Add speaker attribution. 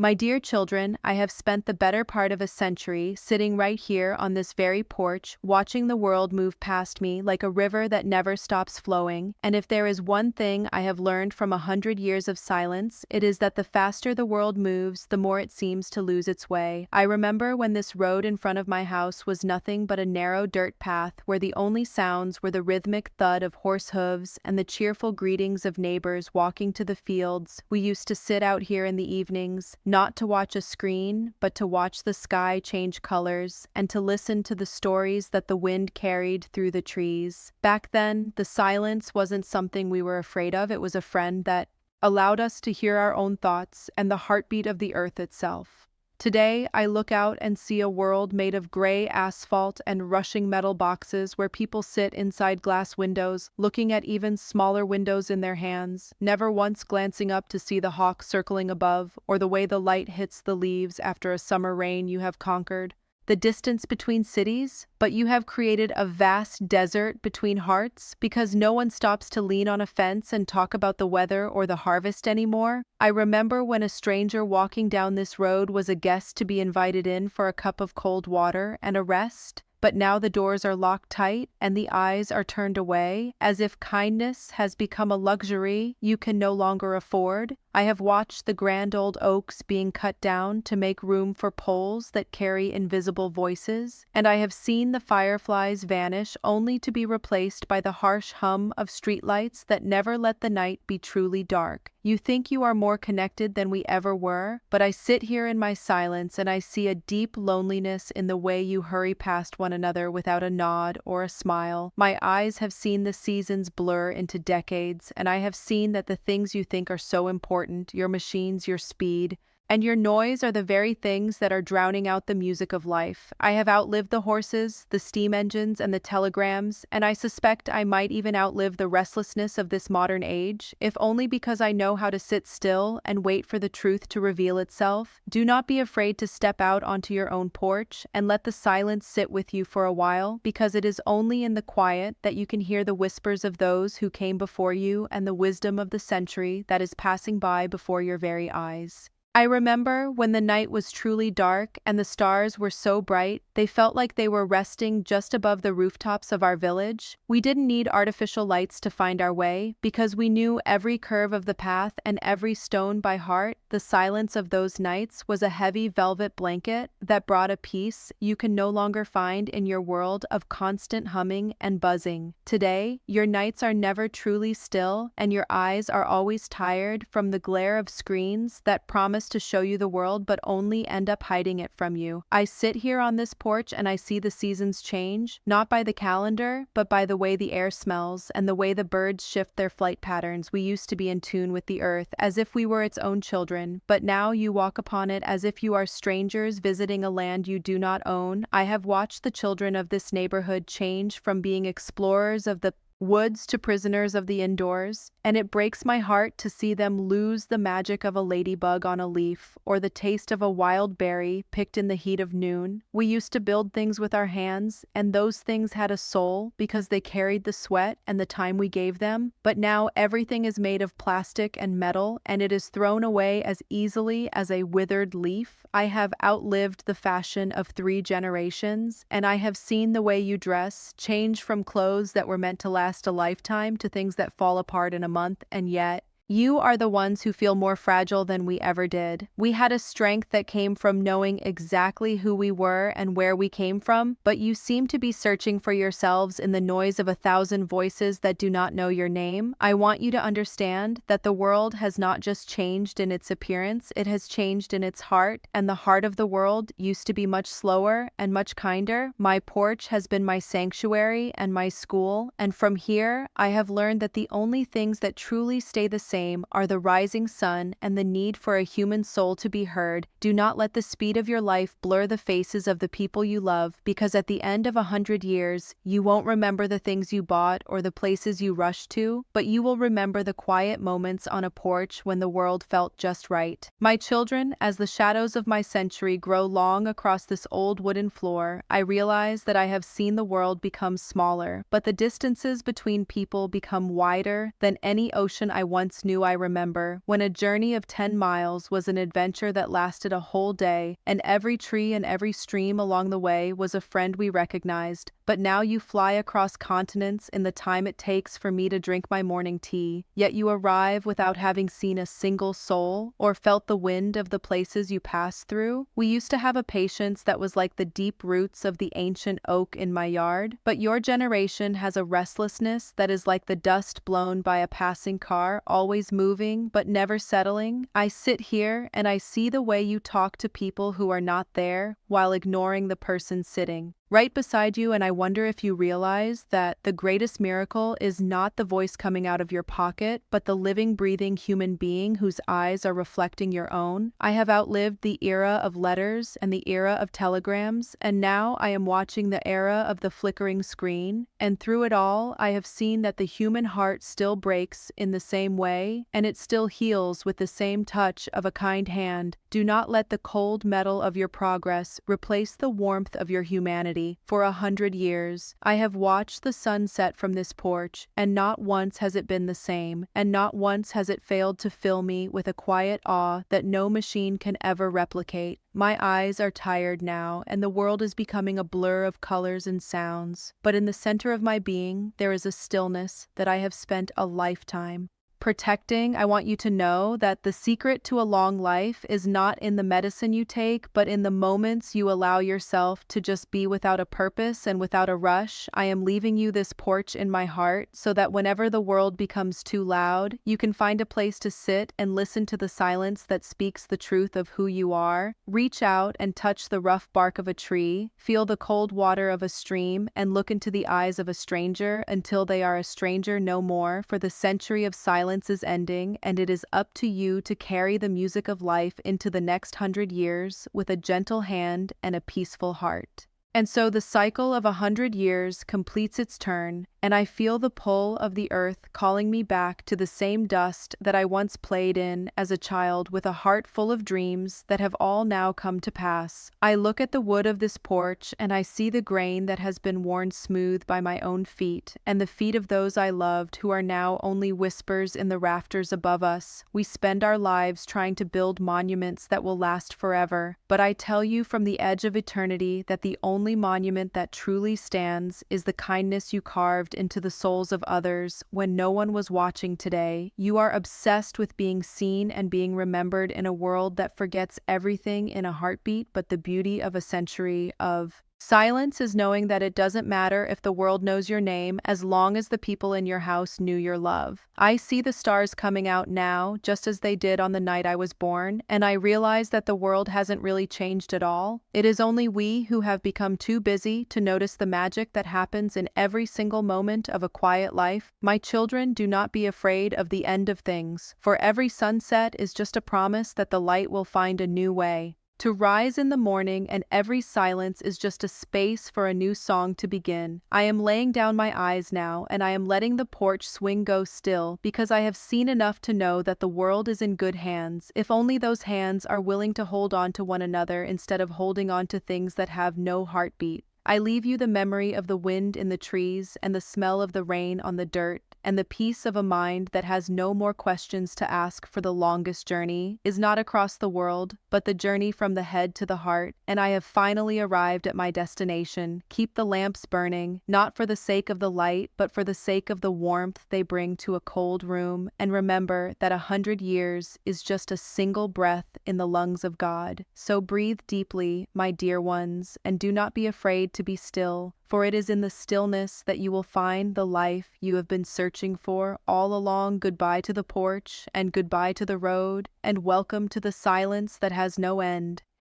Speaker 1: My dear children, I have spent the better part of a century sitting right here on this very porch, watching the world move past me like a river that never stops flowing, and if there is one thing I have learned from 100 years of silence, it is that the faster the world moves, the more it seems to lose its way. I remember when this road in front of my house was nothing but a narrow dirt path where the only sounds were the rhythmic thud of horse hooves and the cheerful greetings of neighbors walking to the fields. We used to sit out here in the evenings, not to watch a screen, but to watch the sky change colors and to listen to the stories that the wind carried through the trees. Back then, the silence wasn't something we were afraid of, it was a friend that allowed us to hear our own thoughts and the heartbeat of the earth itself. Today, I look out and see a world made of gray asphalt and rushing metal boxes where people sit inside glass windows, looking at even smaller windows in their hands, never once glancing up to see the hawk circling above or the way the light hits the leaves after a summer rain you have conquered. The distance between cities, but you have created a vast desert between hearts because no one stops to lean on a fence and talk about the weather or the harvest anymore. I remember when a stranger walking down this road was a guest to be invited in for a cup of cold water and a rest. But now the doors are locked tight and the eyes are turned away, as if kindness has become a luxury you can no longer afford. I have watched the grand old oaks being cut down to make room for poles that carry invisible voices, and I have seen the fireflies vanish only to be replaced by the harsh hum of streetlights that never let the night be truly dark. You think you are more connected than we ever were, but I sit here in my silence and I see a deep loneliness in the way you hurry past one another without a nod or a smile. My eyes have seen the seasons blur into decades, and I have seen that the things you think are so important, your machines, your speed, and your noise are the very things that are drowning out the music of life. I have outlived the horses, the steam engines, and the telegrams, and I suspect I might even outlive the restlessness of this modern age, if only because I know how to sit still and wait for the truth to reveal itself. Do not be afraid to step out onto your own porch and let the silence sit with you for a while, because it is only in the quiet that you can hear the whispers of those who came before you and the wisdom of the century that is passing by before your very eyes. I remember when the night was truly dark and the stars were so bright, they felt like they were resting just above the rooftops of our village. We didn't need artificial lights to find our way because we knew every curve of the path and every stone by heart. The silence of those nights was a heavy velvet blanket that brought a peace you can no longer find in your world of constant humming and buzzing. Today, your nights are never truly still and your eyes are always tired from the glare of screens that promise to show you the world but only end up hiding it from you. I sit here on this porch and I see the seasons change, not by the calendar, but by the way the air smells and the way the birds shift their flight patterns. We used to be in tune with the earth as if we were its own children, but now you walk upon it as if you are strangers visiting a land you do not own. I have watched the children of this neighborhood change from being explorers of the woods to prisoners of the indoors, and it breaks my heart to see them lose the magic of a ladybug on a leaf or the taste of a wild berry picked in the heat of noon. We used to build things with our hands, and those things had a soul because they carried the sweat and the time we gave them, but now everything is made of plastic and metal, and it is thrown away as easily as a withered leaf. I have outlived the fashion of 3 generations, and I have seen the way you dress change from clothes that were meant to last a lifetime to things that fall apart in a month, and yet you are the ones who feel more fragile than we ever did. We had a strength that came from knowing exactly who we were and where we came from, but you seem to be searching for yourselves in the noise of 1,000 voices that do not know your name. I want you to understand that the world has not just changed in its appearance, it has changed in its heart, and the heart of the world used to be much slower and much kinder. My porch has been my sanctuary and my school, and from here I have learned that the only things that truly stay the same are the rising sun and the need for a human soul to be heard. Do not let the speed of your life blur the faces of the people you love, because at the end of 100 years, you won't remember the things you bought or the places you rushed to, but you will remember the quiet moments on a porch when the world felt just right. My children, as the shadows of my century grow long across this old wooden floor, I realize that I have seen the world become smaller, but the distances between people become wider than any ocean I once once knew I remember, when a journey of 10 miles was an adventure that lasted a whole day, and every tree and every stream along the way was a friend we recognized. But now you fly across continents in the time it takes for me to drink my morning tea, yet you arrive without having seen a single soul or felt the wind of the places you pass through. We used to have a patience that was like the deep roots of the ancient oak in my yard, but your generation has a restlessness that is like the dust blown by a passing car, always moving but never settling. I sit here and I see the way you talk to people who are not there while ignoring the person sitting right beside you, and I wonder if you realize that the greatest miracle is not the voice coming out of your pocket, but the living, breathing human being whose eyes are reflecting your own. I have outlived the era of letters and the era of telegrams, and now I am watching the era of the flickering screen, and through it all, I have seen that the human heart still breaks in the same way, and it still heals with the same touch of a kind hand. Do not let the cold metal of your progress replace the warmth of your humanity. For 100 years, I have watched the sun set from this porch, and not once has it been the same, and not once has it failed to fill me with a quiet awe that no machine can ever replicate. My eyes are tired now, and the world is becoming a blur of colors and sounds, but in the center of my being, there is a stillness that I have spent a lifetime protecting. I want you to know that the secret to a long life is not in the medicine you take, but in the moments you allow yourself to just be without a purpose and without a rush. I am leaving you this porch in my heart so that whenever the world becomes too loud, you can find a place to sit and listen to the silence that speaks the truth of who you are. Reach out and touch the rough bark of a tree, feel the cold water of a stream, and look into the eyes of a stranger until they are a stranger no more, for the century of silence is ending, and it is up to you to carry the music of life into the next 100 years with a gentle hand and a peaceful heart. And so the cycle of 100 years completes its turn, and I feel the pull of the earth calling me back to the same dust that I once played in as a child with a heart full of dreams that have all now come to pass. I look at the wood of this porch and I see the grain that has been worn smooth by my own feet and the feet of those I loved who are now only whispers in the rafters above us. We spend our lives trying to build monuments that will last forever, but I tell you from the edge of eternity that the only monument that truly stands is the kindness you carved into the souls of others when no one was watching today. You are obsessed with being seen and being remembered in a world that forgets everything in a heartbeat but the beauty of a century of silence is knowing that it doesn't matter if the world knows your name as long as the people in your house knew your love. I see the stars coming out now, just as they did on the night I was born, and I realize that the world hasn't really changed at all. It is only we who have become too busy to notice the magic that happens in every single moment of a quiet life. My children, do not be afraid of the end of things, for every sunset is just a promise that the light will find a new way to rise in the morning, and every silence is just a space for a new song to begin. I am laying down my eyes now, and I am letting the porch swing go still, because I have seen enough to know that the world is in good hands, if only those hands are willing to hold on to one another instead of holding on to things that have no heartbeat. I leave you the memory of the wind in the trees and the smell of the rain on the dirt, and the peace of a mind that has no more questions to ask, for the longest journey is not across the world, but the journey from the head to the heart, and I have finally arrived at my destination. Keep the lamps burning, not for the sake of the light, but for the sake of the warmth they bring to a cold room, and remember that 100 years is just a single breath in the lungs of God. So breathe deeply, my dear ones, and do not be afraid to be still, for it is in the stillness that you will find the life you have been searching for all along. Goodbye to the porch, and goodbye to the road, and welcome to the silence that has no end.